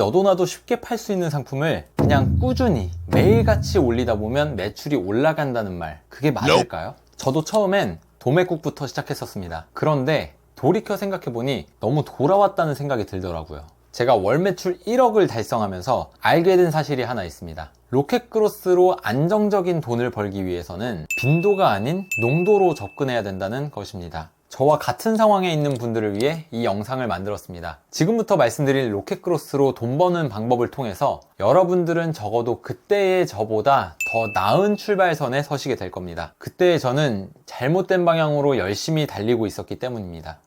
너도 나도 쉽게 팔 수 있는 상품을 그냥 꾸준히 매일같이 올리다 보면 매출이 올라간다는 말, 그게 맞을까요? 저도 처음엔 도매국부터 시작했었습니다. 그런데 돌이켜 생각해보니 너무 돌아왔다는 생각이 들더라고요. 제가 월 매출 1억을 달성하면서 알게 된 사실이 하나 있습니다. 로켓그로스로 안정적인 돈을 벌기 위해서는 빈도가 아닌 농도로 접근해야 된다는 것입니다. 저와 같은 상황에 있는 분들을 위해 이 영상을 만들었습니다. 지금부터 말씀드릴 로켓그로스로 돈 버는 방법을 통해서 여러분들은 적어도 그때의 저보다 더 나은 출발선에 서시게 될 겁니다. 그때의 저는 잘못된 방향으로 열심히 달리고 있었기 때문입니다.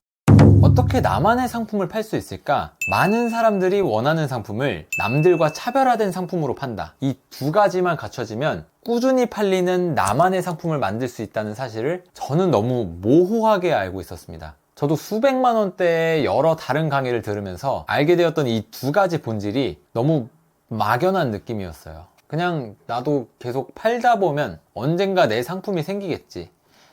어떻게 나만의 상품을 팔 수 있을까? 많은 사람들이 원하는 상품을 남들과 차별화된 상품으로 판다. 이 두 가지만 갖춰지면 꾸준히 팔리는 나만의 상품을 만들 수 있다는 사실을 저는 너무 모호하게 알고 있었습니다. 저도 수백만 원대의 여러 다른 강의를 들으면서 알게 되었던 이 두 가지 본질이 너무 막연한 느낌이었어요. 그냥 나도 계속 팔다 보면 언젠가 내 상품이 생기겠지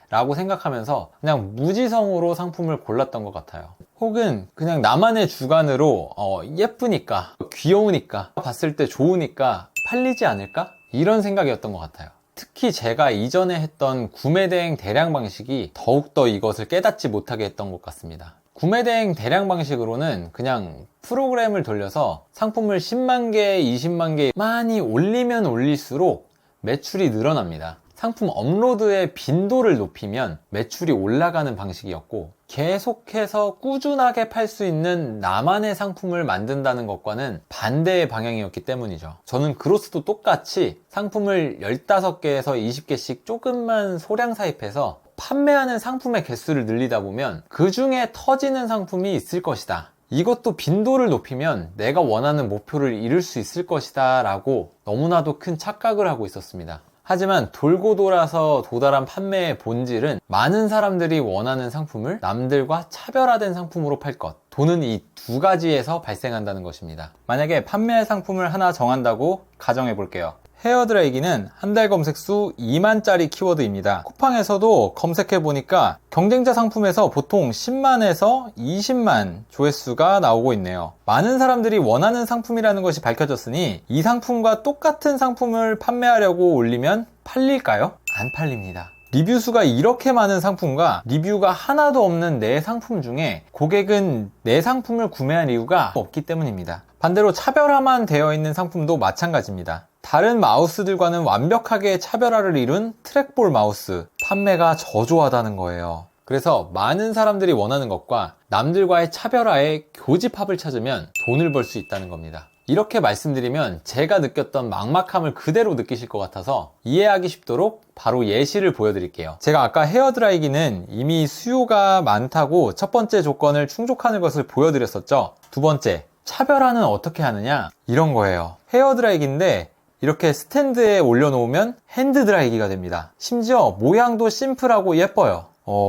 라고 생각하면서 그냥 무지성으로 상품을 골랐던 것 같아요. 혹은 그냥 나만의 주관으로 예쁘니까, 귀여우니까, 봤을 때 좋으니까 팔리지 않을까? 이런 생각이었던 것 같아요. 특히 제가 이전에 했던 구매대행 대량 방식이 더욱더 이것을 깨닫지 못하게 했던 것 같습니다. 구매대행 대량 방식으로는 그냥 프로그램을 돌려서 상품을 10만 개, 20만 개 많이 올리면 올릴수록 매출이 늘어납니다. 상품 업로드의 빈도를 높이면 매출이 올라가는 방식이었고, 계속해서 꾸준하게 팔 수 있는 나만의 상품을 만든다는 것과는 반대의 방향이었기 때문이죠. 저는 그로스도 똑같이 상품을 15개에서 20개씩 조금만 소량 사입해서 판매하는 상품의 개수를 늘리다 보면 그 중에 터지는 상품이 있을 것이다. 이것도 빈도를 높이면 내가 원하는 목표를 이룰 수 있을 것이다 라고 너무나도 큰 착각을 하고 있었습니다. 하지만 돌고 돌아서 도달한 판매의 본질은 많은 사람들이 원하는 상품을 남들과 차별화된 상품으로 팔 것. 돈은 이 두 가지에서 발생한다는 것입니다. 만약에 판매할 상품을 하나 정한다고 가정해 볼게요. 헤어드라이기는 한 달 검색수 2만짜리 키워드입니다. 쿠팡에서도 검색해보니까 경쟁자 상품에서 보통 10만에서 20만 조회수가 나오고 있네요. 많은 사람들이 원하는 상품이라는 것이 밝혀졌으니 이 상품과 똑같은 상품을 판매하려고 올리면 팔릴까요? 안 팔립니다. 리뷰 수가 이렇게 많은 상품과 리뷰가 하나도 없는 내 상품 중에 고객은 내 상품을 구매할 이유가 없기 때문입니다. 반대로 차별화만 되어 있는 상품도 마찬가지입니다. 다른 마우스들과는 완벽하게 차별화를 이룬 트랙볼 마우스, 판매가 저조하다는 거예요. 그래서 많은 사람들이 원하는 것과 남들과의 차별화의 교집합을 찾으면 돈을 벌 수 있다는 겁니다. 이렇게 말씀드리면 제가 느꼈던 막막함을 그대로 느끼실 것 같아서 이해하기 쉽도록 바로 예시를 보여드릴게요. 제가 아까 헤어드라이기는 이미 수요가 많다고 첫 번째 조건을 충족하는 것을 보여드렸었죠. 두 번째, 차별화는 어떻게 하느냐? 이런 거예요. 헤어드라이기인데 이렇게 스탠드에 올려놓으면 핸드드라이기가 됩니다. 심지어 모양도 심플하고 예뻐요.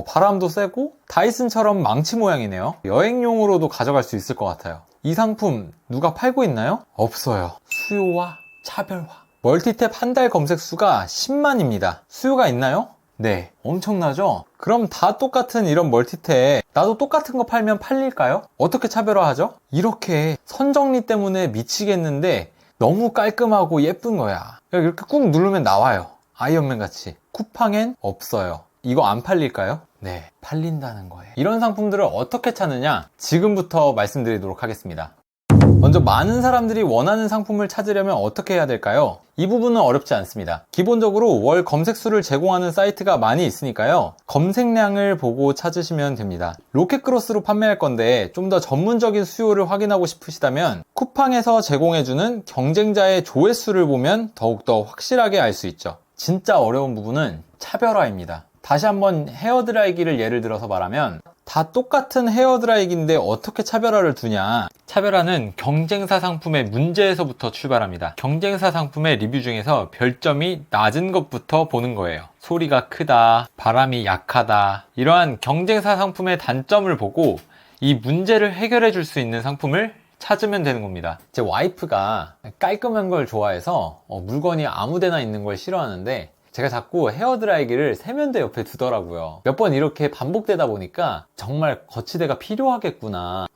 바람도 세고 다이슨처럼 망치 모양이네요. 여행용으로도 가져갈 수 있을 것 같아요. 이 상품 누가 팔고 있나요? 없어요. 수요와 차별화. 멀티탭 한 달 검색 수가 10만입니다. 수요가 있나요? 네, 엄청나죠? 그럼 다 똑같은 이런 멀티탭 나도 똑같은 거 팔면 팔릴까요? 어떻게 차별화하죠? 이렇게 선정리 때문에 미치겠는데 너무 깔끔하고 예쁜 거야. 이렇게 꾹 누르면 나와요. 아이언맨 같이. 쿠팡엔 없어요. 이거 안 팔릴까요? 네, 팔린다는 거예요. 이런 상품들을 어떻게 찾느냐? 지금부터 말씀드리도록 하겠습니다. 먼저 많은 사람들이 원하는 상품을 찾으려면 어떻게 해야 될까요? 이 부분은 어렵지 않습니다. 기본적으로 월 검색수를 제공하는 사이트가 많이 있으니까요. 검색량을 보고 찾으시면 됩니다. 로켓그로스로 판매할 건데 좀 더 전문적인 수요를 확인하고 싶으시다면 쿠팡에서 제공해주는 경쟁자의 조회수를 보면 더욱더 확실하게 알 수 있죠. 진짜 어려운 부분은 차별화입니다. 다시 한번 헤어드라이기를 예를 들어서 말하면 다 똑같은 헤어드라이기인데 어떻게 차별화를 두냐? 차별화는 경쟁사 상품의 문제에서부터 출발합니다. 경쟁사 상품의 리뷰 중에서 별점이 낮은 것부터 보는 거예요. 소리가 크다, 바람이 약하다, 이러한 경쟁사 상품의 단점을 보고 이 문제를 해결해 줄 수 있는 상품을 찾으면 되는 겁니다. 제 와이프가 깔끔한 걸 좋아해서 물건이 아무데나 있는 걸 싫어하는데 제가 자꾸 헤어드라이기를 세면대 옆에 두더라고요. 몇 번 이렇게 반복되다 보니까 정말 거치대가 필요하겠구나.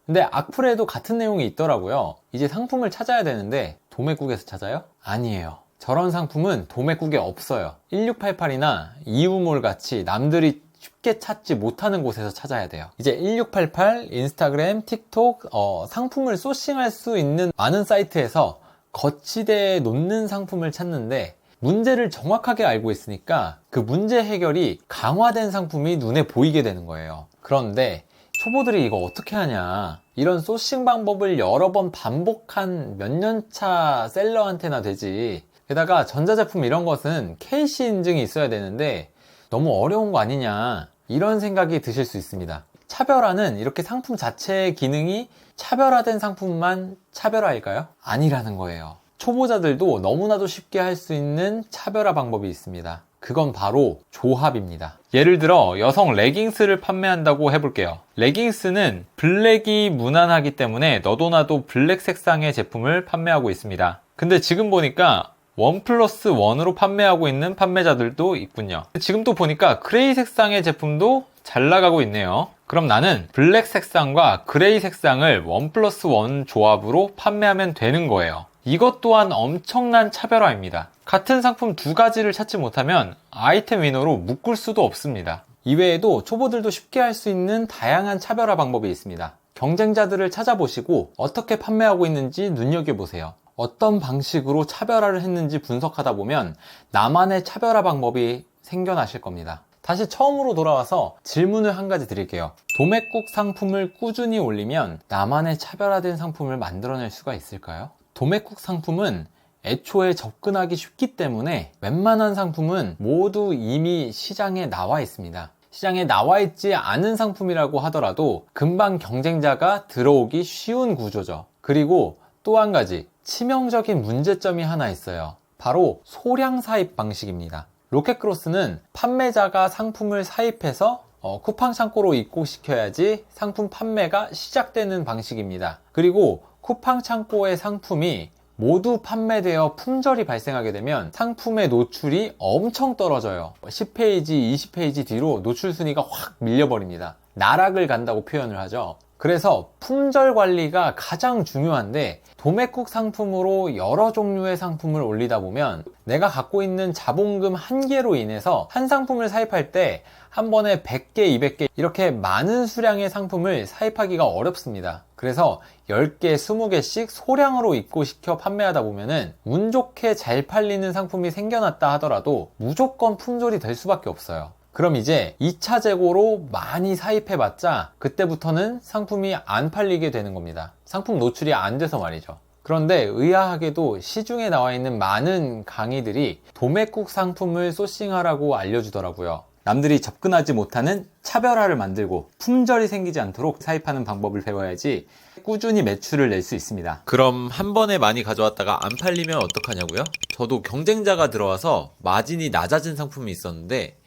근데 악플에도 같은 내용이 있더라고요. 이제 상품을 찾아야 되는데 도매국에서 찾아요? 아니에요. 저런 상품은 도매국에 없어요. 1688이나 이우몰 같이 남들이 쉽게 찾지 못하는 곳에서 찾아야 돼요. 이제 1688, 인스타그램, 틱톡, 상품을 소싱할 수 있는 많은 사이트에서 거치대에 놓는 상품을 찾는데 문제를 정확하게 알고 있으니까 그 문제 해결이 강화된 상품이 눈에 보이게 되는 거예요. 그런데 초보들이 이거 어떻게 하냐, 이런 소싱 방법을 여러 번 반복한 몇 년차 셀러한테나 되지. 게다가 전자제품 이런 것은 KC 인증이 있어야 되는데 너무 어려운 거 아니냐, 이런 생각이 드실 수 있습니다. 차별화는 이렇게 상품 자체의 기능이 차별화된 상품만 차별화일까요? 아니라는 거예요. 초보자들도 너무나도 쉽게 할 수 있는 차별화 방법이 있습니다. 그건 바로 조합입니다. 예를 들어 여성 레깅스를 판매한다고 해볼게요. 레깅스는 블랙이 무난하기 때문에 너도나도 블랙 색상의 제품을 판매하고 있습니다. 근데 지금 보니까 1+1으로 판매하고 있는 판매자들도 있군요. 지금 또 보니까 그레이 색상의 제품도 잘 나가고 있네요. 그럼 나는 블랙 색상과 그레이 색상을 1+1 조합으로 판매하면 되는 거예요. 이것 또한 엄청난 차별화입니다. 같은 상품 두 가지를 찾지 못하면 아이템 위너로 묶을 수도 없습니다. 이외에도 초보들도 쉽게 할 수 있는 다양한 차별화 방법이 있습니다. 경쟁자들을 찾아보시고 어떻게 판매하고 있는지 눈여겨보세요. 어떤 방식으로 차별화를 했는지 분석하다 보면 나만의 차별화 방법이 생겨나실 겁니다. 다시 처음으로 돌아와서 질문을 한 가지 드릴게요. 도매국 상품을 꾸준히 올리면 나만의 차별화된 상품을 만들어낼 수가 있을까요? 도매국 상품은 애초에 접근하기 쉽기 때문에 웬만한 상품은 모두 이미 시장에 나와 있습니다. 시장에 나와 있지 않은 상품이라고 하더라도 금방 경쟁자가 들어오기 쉬운 구조죠. 그리고 또 한 가지 치명적인 문제점이 하나 있어요. 바로 소량 사입 방식입니다. 로켓크로스는 판매자가 상품을 사입해서 쿠팡 창고로 입고시켜야지 상품 판매가 시작되는 방식입니다. 그리고 쿠팡 창고의 상품이 모두 판매되어 품절이 발생하게 되면 상품의 노출이 엄청 떨어져요. 10페이지, 20페이지 뒤로 노출 순위가 확 밀려버립니다. 나락을 간다고 표현을 하죠. 그래서 품절 관리가 가장 중요한데 도매국 상품으로 여러 종류의 상품을 올리다 보면 내가 갖고 있는 자본금 한계로 인해서 한 상품을 사입할 때 한 번에 100개, 200개 이렇게 많은 수량의 상품을 사입하기가 어렵습니다. 그래서 10개, 20개씩 소량으로 입고시켜 판매하다 보면은 운 좋게 잘 팔리는 상품이 생겨났다 하더라도 무조건 품절이 될 수밖에 없어요. 그럼 이제 2차 재고로 많이 사입해봤자 그때부터는 상품이 안 팔리게 되는 겁니다. 상품 노출이 안 돼서 말이죠. 그런데 의아하게도 시중에 나와 있는 많은 강의들이 도매국 상품을 소싱하라고 알려주더라고요. 남들이 접근하지 못하는 차별화를 만들고 품절이 생기지 않도록 사입하는 방법을 배워야지 꾸준히 매출을 낼 수 있습니다. 그럼 한 번에 많이 가져왔다가 안 팔리면 어떡하냐고요? 저도 경쟁자가 들어와서 마진이 낮아진 상품이 있었는데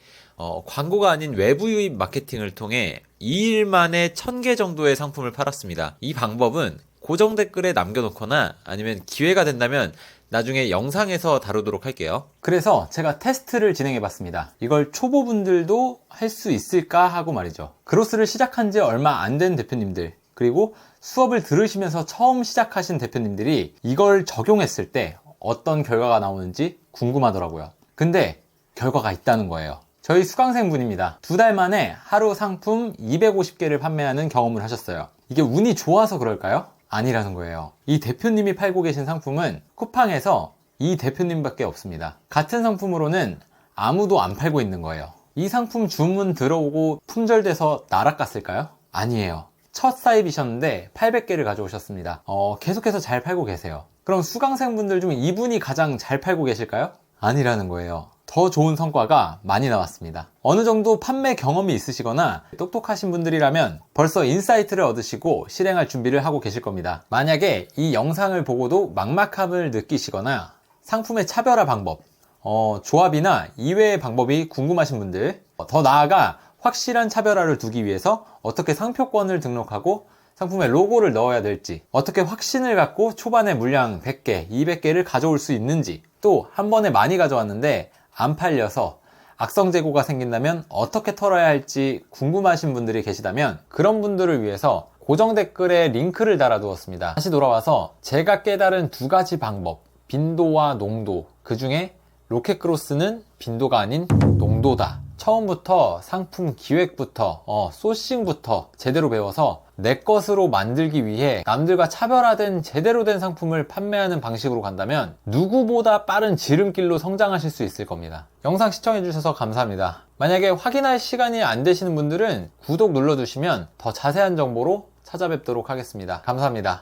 광고가 아닌 외부 유입 마케팅을 통해 2일 만에 1000개 정도의 상품을 팔았습니다. 이 방법은 고정 댓글에 남겨놓거나 아니면 기회가 된다면 나중에 영상에서 다루도록 할게요. 그래서 제가 테스트를 진행해봤습니다. 이걸 초보분들도 할 수 있을까 하고 말이죠. 크로스를 시작한 지 얼마 안 된 대표님들, 그리고 수업을 들으시면서 처음 시작하신 대표님들이 이걸 적용했을 때 어떤 결과가 나오는지 궁금하더라고요. 근데 결과가 있다는 거예요. 저희 수강생분입니다. 2달 만에 하루 상품 250개를 판매하는 경험을 하셨어요. 이게 운이 좋아서 그럴까요? 아니라는 거예요. 이 대표님이 팔고 계신 상품은 쿠팡에서 이 대표님밖에 없습니다. 같은 상품으로는 아무도 안 팔고 있는 거예요. 이 상품 주문 들어오고 품절돼서 나락갔을까요? 아니에요. 첫 사입이셨는데 800개를 가져오셨습니다. 계속해서 잘 팔고 계세요. 그럼 수강생분들 중 이분이 가장 잘 팔고 계실까요? 아니라는 거예요. 더 좋은 성과가 많이 나왔습니다. 어느 정도 판매 경험이 있으시거나 똑똑하신 분들이라면 벌써 인사이트를 얻으시고 실행할 준비를 하고 계실 겁니다. 만약에 이 영상을 보고도 막막함을 느끼시거나 상품의 차별화 방법, 조합이나 이외의 방법이 궁금하신 분들, 더 나아가 확실한 차별화를 두기 위해서 어떻게 상표권을 등록하고 상품에 로고를 넣어야 될지, 어떻게 확신을 갖고 초반에 물량 100개, 200개를 가져올 수 있는지, 또 한 번에 많이 가져왔는데 안 팔려서 악성 재고가 생긴다면 어떻게 털어야 할지 궁금하신 분들이 계시다면 그런 분들을 위해서 고정 댓글에 링크를 달아두었습니다. 다시 돌아와서 제가 깨달은 두 가지 방법, 빈도와 농도, 그 중에 로켓크로스는 빈도가 아닌 농도다. 처음부터 상품 기획부터 소싱부터 제대로 배워서 내 것으로 만들기 위해 남들과 차별화된 제대로 된 상품을 판매하는 방식으로 간다면 누구보다 빠른 지름길로 성장하실 수 있을 겁니다. 영상 시청해주셔서 감사합니다. 만약에 확인할 시간이 안 되시는 분들은 구독 눌러주시면 더 자세한 정보로 찾아뵙도록 하겠습니다. 감사합니다.